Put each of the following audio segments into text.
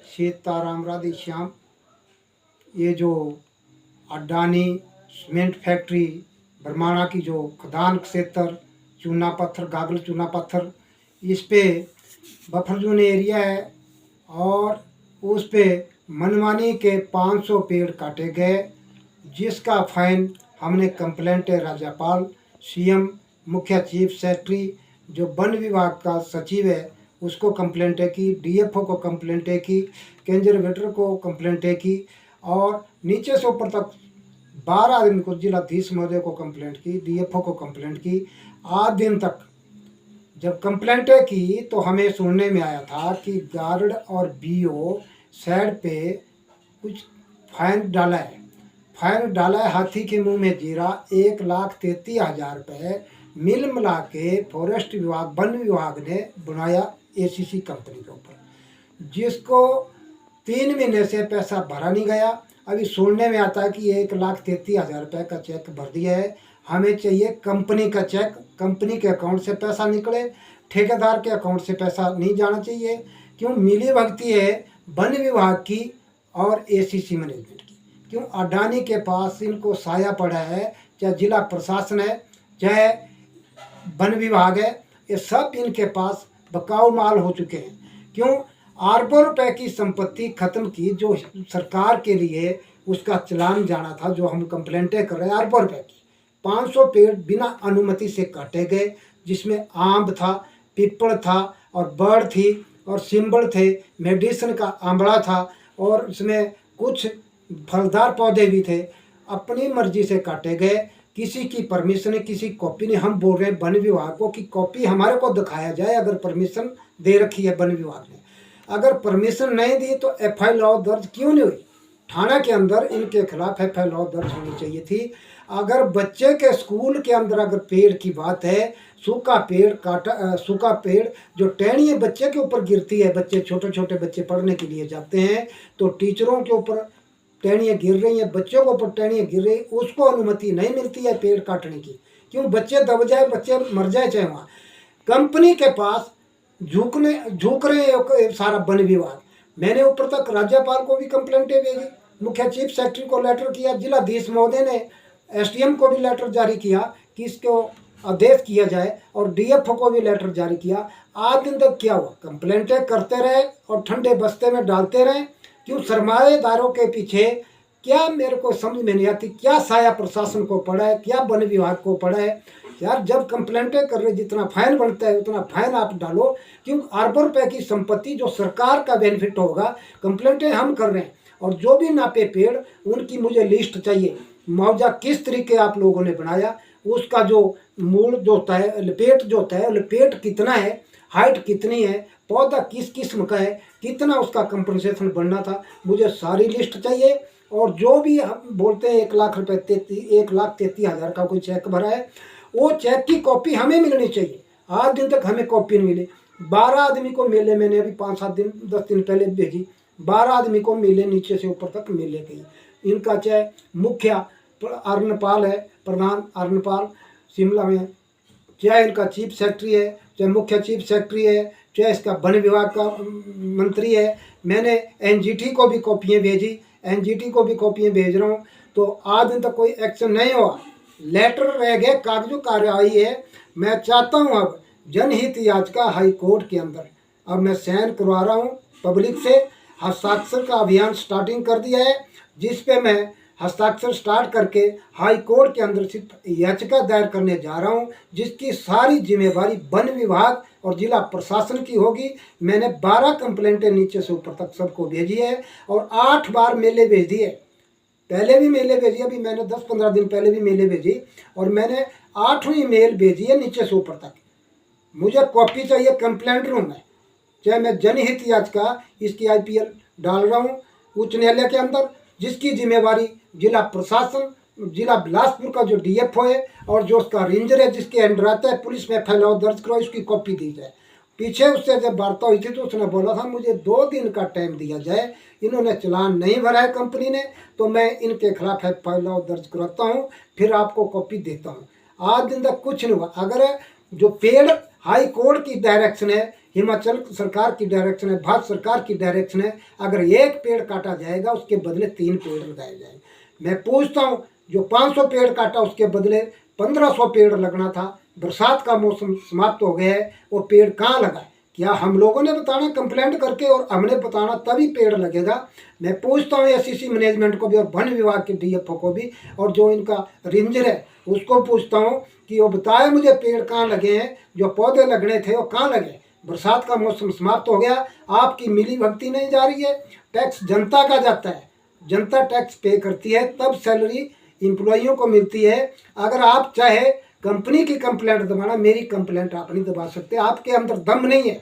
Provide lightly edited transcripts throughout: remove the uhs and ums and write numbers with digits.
सीताराम राधे श्याम। ये जो Adani cement factory Barmana की जो खदान क्षेत्र चूना पत्थर गागल चूना पत्थर, इस पे बफर जोन एरिया है और उस पे मनमानी के 500 पेड़ काटे गए, जिसका फाइन हमने कंप्लेंट है राज्यपाल, सीएम, मुख्य चीफ सेक्रेटरी, जो वन विभाग का सचिव है उसको कंप्लेंट है की, डीएफओ को कंप्लेंट है की, कंजर्वेटर को कंप्लेंट है की और नीचे से ऊपर तक 12 आदमी को, जिलाधीश महोदय को कंप्लेंट की, डीएफओ को कंप्लेंट की। आज दिन तक जब कंप्लेंटें की तो हमें सुनने में आया था कि गार्ड और बीओ साइड पे कुछ फाइन डाला है। फाइन डाला है हाथी के मुंह में जीरा, 1,33,000 रुपये मिल मिला के फॉरेस्ट विभाग वन विभाग ने बनाया एसीसी कंपनी के ऊपर, जिसको 3 महीने से पैसा भरा नहीं गया। अभी सुनने में आता है कि 1,33,000 रुपये का चेक भर दिया है। हमें चाहिए कंपनी का चेक, कंपनी के अकाउंट से पैसा निकले, ठेकेदार के अकाउंट से पैसा नहीं जाना चाहिए। क्यों मिली भगती है वन विभाग की और एसीसी मैनेजमेंट की। क्यों अडानी के पास इनको साया पड़ा है, चाहे जिला प्रशासन है चाहे वन विभाग है, ये सब इनके पास बकाऊ माल हो चुके हैं। क्यों अरबों रुपए की संपत्ति खत्म की, जो सरकार के लिए उसका चलान जाना था, जो हम कंप्लेंटें कर रहे हैं अरबों रुपए की। 500 पेड़ बिना अनुमति से काटे गए, जिसमें आम था, पीपल था और बर्ड थी और सिंबल थे, मेडिसिन का आंवला था और उसमें कुछ फलदार पौधे भी थे। अपनी मर्जी से काटे गए, किसी की परमिशन है, किसी कॉपी नहीं। हम बोल रहे हैं वन विभाग को कि कॉपी हमारे को दिखाया जाए, अगर परमिशन दे रखी है वन विभाग ने। अगर परमिशन नहीं दी तो एफआईआर दर्ज क्यों नहीं हुई? थाना के अंदर इनके खिलाफ एफआईआर दर्ज होनी चाहिए थी। अगर बच्चे के स्कूल के अंदर अगर पेड़ की बात है, सूखा पेड़ काटा, सूखा पेड़ जो टहनियाँ बच्चे के ऊपर गिरती है, बच्चे छोटे छोटे बच्चे पढ़ने के लिए जाते हैं तो टीचरों के ऊपर टहनियाँ गिर रही हैं, बच्चों के ऊपर टहनियाँ गिर रही, उसको अनुमति नहीं मिलती है पेड़ काटने की। क्यों? बच्चे दब जाए, बच्चे मर जाए चाहे वहाँ। कंपनी के पास झुक रहे हैं सारा वन विभाग। मैंने ऊपर तक राज्यपाल को भी कंप्लेंटें भेजी, मुख्य चीफ सेक्रेटरी को लेटर किया, जिलाधीश महोदय ने एसडीएम को भी लेटर जारी किया कि इसको आदेश किया जाए और डीएफओ को भी लेटर जारी किया। आज दिन तक क्या हुआ? कंप्लेंटें करते रहे और ठंडे बस्ते में डालते रहे। क्यों? सरमाएदारों के पीछे क्या मेरे को समझ में नहीं आती, क्या साया प्रशासन को पड़ा है, क्या वन विभाग को पड़ा है। यार जब कंप्लेंटें कर रहे, जितना फाइन बनता है उतना फाइन आप डालो। क्यों? अरबों रुपए की संपत्ति जो सरकार का बेनिफिट होगा, कंप्लेंटें हम कर रहे हैं। और जो भी नापे पेड़ उनकी मुझे लिस्ट चाहिए, मुआवजा किस तरीके आप लोगों ने बनाया, उसका जो मूल जो होता है, लपेट जो होता है, लपेट कितना है, हाइट कितनी है, पौधा किस किस्म का है, कितना उसका कंपनसेशन बनना था, मुझे सारी लिस्ट चाहिए। और जो भी हम बोलते हैं 1,33,000 का कोई चेक भरा है, वो चेक की कॉपी हमें मिलनी चाहिए। आज दिन तक हमें कॉपी नहीं मिली। 12 आदमी को मिले, मैंने अभी 5-7 दिन 10 दिन पहले भेजी, 12 आदमी को मिले, नीचे से ऊपर तक मिले गई। इनका चाहे मुखिया अर्नपाल है, प्रधान अर्नपाल शिमला में, चाहे इनका चीफ सेक्रेटरी है, चाहे मुख्य चीफ सेक्रेटरी है, चाहे इसका वन विभाग का मंत्री है। मैंने एनजीटी को भी कॉपियाँ भेजी, एनजीटी को भी कॉपियाँ भेज रहा हूँ, तो आज दिन तक कोई एक्शन नहीं हुआ। लेटर रह गए, कागजों कार्रवाई है। मैं चाहता हूँ अब जनहित याचिका हाई कोर्ट के अंदर अब मैं साइन करवा रहा हूँ पब्लिक से। हस्ताक्षर का अभियान स्टार्टिंग कर दिया है, जिस पे मैं हस्ताक्षर स्टार्ट करके हाई कोर्ट के अंदर सिर्फ याचिका दायर करने जा रहा हूं, जिसकी सारी जिम्मेवारी वन विभाग और जिला प्रशासन की होगी। मैंने 12 कंप्लेंटें नीचे से ऊपर तक सबको भेजी है और 8 बार मेले भेज दिए। पहले भी मेले भेजी, अभी मैंने 10-15 दिन पहले भी मेले भेजी और मैंने 8वीं मेल भेजी है नीचे से ऊपर तक। मुझे कॉपी चाहिए कंप्लेंट रूम में, चाहे मैं जनहित याचिका इसकी आईपीएल डाल रहा हूँ उच्च न्यायालय के अंदर, जिसकी जिम्मेवारी जिला प्रशासन, जिला बिलासपुर का जो डीएफओ है और जो उसका रेंजर है जिसके अंडर आता है, पुलिस में एफआईआर दर्ज करो, इसकी कॉपी दी जाए। पीछे उससे जब वार्ता हुई थी तो उसने बोला था मुझे 2 दिन का टाइम दिया जाए। इन्होंने चलान नहीं भरा है कंपनी ने, तो मैं इनके खिलाफ एफआईआर दर्ज कराता हूँ, फिर आपको कॉपी देता हूँ। आज दिन तक कुछ नहीं हुआ। अगर जो पेड़ हाई कोर्ट की डायरेक्शन है, हिमाचल सरकार की डायरेक्शन है, भारत सरकार की डायरेक्शन है, अगर एक पेड़ काटा जाएगा उसके बदले 3 पेड़ लगाए जाएंगे। मैं पूछता हूँ, जो 500 पेड़ काटा उसके बदले 1500 पेड़ लगना था, बरसात का मौसम समाप्त हो गया है, वो पेड़ कहाँ लगा है? क्या हम लोगों ने बताना कंप्लेंट करके और हमने बताना तभी पेड़ लगेगा? मैं पूछता हूँ एसीसी मैनेजमेंट को भी और वन विभाग के डीएफओ को भी, और जो इनका रेंजर है उसको पूछता हूँ कि वो बताए मुझे पेड़ कहाँ लगे हैं, जो पौधे लगने थे वो कहाँ लगे? बरसात का मौसम समाप्त हो गया, आपकी मिली भगती नहीं जा रही है, टैक्स जनता का जाता है, जनता टैक्स पे करती है, तब सैलरी एम्प्लॉइयों को मिलती है। अगर आप चाहे कंपनी की कंप्लेंट दबाना, मेरी कंप्लेंट आप नहीं दबा सकते, आपके अंदर दम नहीं है।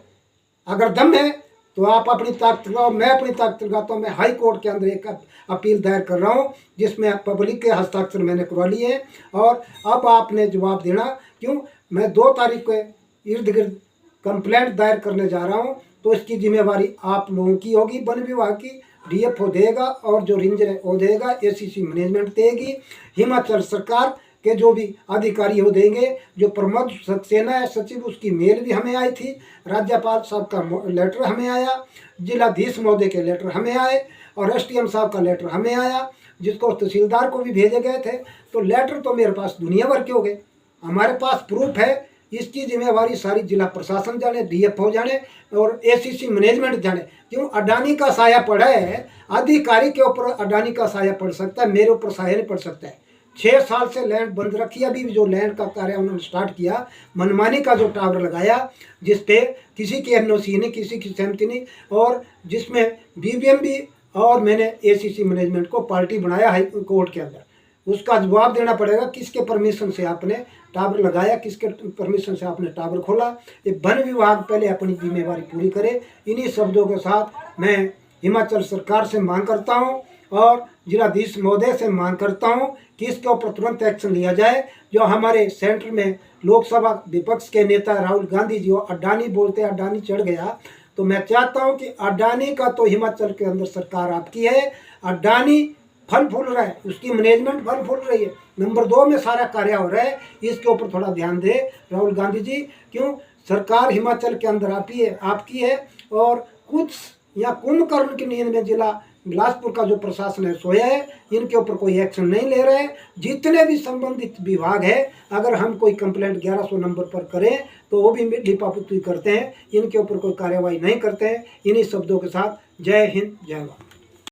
अगर दम है तो आप अपनी ताकत लगाओ, मैं अपनी ताकत लगाता हूँ। मैं हाई कोर्ट के अंदर एक अपील दायर कर रहा हूँ जिसमें पब्लिक के हस्ताक्षर मैंने करवा लिए हैं, और अब आपने जवाब देना। क्यों? मैं 2 तारीख को इर्द गिर्द कंप्लेंट दायर करने जा रहा हूँ, तो इसकी जिम्मेवारी आप लोगों की होगी, वन विभाग की, डीएफओ देगा और जो रेंजर है वो देगा, एसीसी मैनेजमेंट देगी, हिमाचल सरकार के जो भी अधिकारी वो देंगे। जो प्रमोद सक्सेना है सचिव, उसकी मेल भी हमें आई थी, राज्यपाल साहब का लेटर हमें आया, जिलाधीश महोदय के लेटर हमें आए, और एसडीएम साहब का लेटर हमें आया, जिसको तहसीलदार को भी भेजे गए थे। तो लेटर तो मेरे पास दुनिया भर के हो गए, हमारे पास प्रूफ है। इसकी जिम्मेवारी सारी जिला प्रशासन जाने, डीएफओ जाने और एसीसी मैनेजमेंट जाने। क्यों? अडानी का साया पड़ा है, अधिकारी के ऊपर अडानी का साया पड़ सकता है, मेरे ऊपर साया नहीं पड़ सकता है। 6 साल से लैंड बंद रखी, अभी जो लैंड का कार्य उन्होंने स्टार्ट किया, मनमानी का जो टावर लगाया, जिस पे किसी की एनओसी नहीं, किसी की सहमति नहीं, और जिसमें बीबीएम भी, और मैंने एसीसी मैनेजमेंट को पार्टी बनाया हाई कोर्ट के अंदर, उसका जवाब देना पड़ेगा। किसके परमिशन से आपने टावर लगाया, किसके परमिशन से आपने टावर खोला? ये वन विभाग पहले अपनी जिम्मेवारी पूरी करे। इन्हीं शब्दों के साथ मैं हिमाचल सरकार से मांग करता हूँ और जिलाधीश महोदय से मांग करता हूँ कि इसके ऊपर तुरंत एक्शन लिया जाए। जो हमारे सेंटर में लोकसभा विपक्ष के नेता राहुल गांधी जी, वो अडानी बोलते हैं, अडानी चढ़ गया, तो मैं चाहता हूँ कि अडानी का तो हिमाचल के अंदर सरकार आपकी है, अडानी फल फूल रहा है, उसकी मैनेजमेंट फल फूल रही है, नंबर 2 में सारा कार्य हो रहा है, इसके ऊपर थोड़ा ध्यान दे राहुल गांधी जी। क्यों? सरकार हिमाचल के अंदर आपकी है, और कुछ या कुंभकर्ण की नींद में जिला बिलासपुर का जो प्रशासन है सोया है, इनके ऊपर कोई एक्शन नहीं ले रहे हैं। जितने भी संबंधित विभाग है, अगर हम कोई कंप्लेंट 1100 नंबर पर करें तो वो भी लिपापुती करते हैं, इनके ऊपर कोई कार्यवाही नहीं करते हैं। इन्हीं शब्दों के साथ जय हिंद, जय भारत।